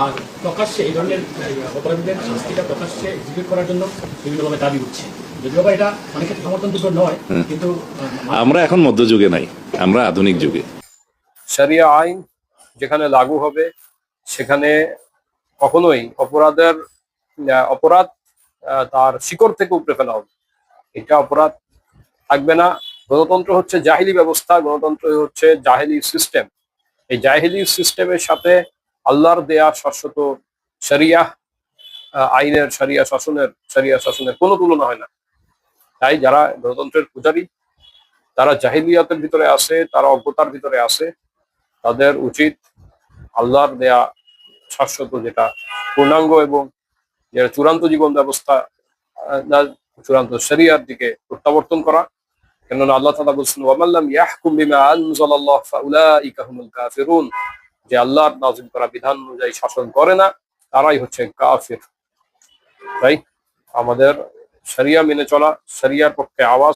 আর প্রকাশ্যে এই ধরনের অপরাধীদের শাস্তিটা প্রকাশ্যে এক্সিকিউট করার জন্য বিভিন্নভাবে দাবি উঠছে, যদিও বা এটা অনেক ক্ষেত্রে সমর্থনযোগ্য নয়, কিন্তু আমরা এখন মধ্যযুগে নাই, আমরা আধুনিক যুগে। শরিয়া আইন যেখানে লাগু হবে সেখানে কখনোই অপরাধ তার শিকড় থেকে উপড়ে ফেলা হবে, এটা অপরাধ থাকবে না। গণতন্ত্র হচ্ছে জাহিলি ব্যবস্থা, গণতন্ত্র হচ্ছে জাহিলি সিস্টেম। এই জাহিলি সিস্টেমের সাথে আল্লাহর দেয়া শাশ্বত শরিয়া আইনের শরিয়া শাসনের কোনো তুলনা হয় না। তাই যারা গণতন্ত্রের পূজারী, তারা জাহিলিয়াতের ভিতরে আছে, তারা অজ্ঞতার ভিতরে আছে, তাদের উচিত আল্লাহর দেয়া শাশ্বত যেটা পূর্ণাঙ্গ এবং যেটা চূড়ান্ত জীবন ব্যবস্থা, চূড়ান্ত শরিয়ার দিকে প্রত্যাবর্তন করা। কেননা আল্লাহ তাআলা বলছেন, ওয়ামাল্লাম ইয়াহকুম বিমা আনজালাল্লাহ ফাউলাইকা হুমুল কাফিরুন, যে আল্লাহর নাযিল করা বিধান অনুযায়ী শাসন করে না তারাই হচ্ছে কাফির। তাই আমাদের শরিয়া মেনে চলা, শরিয়ার পক্ষে আওয়াজ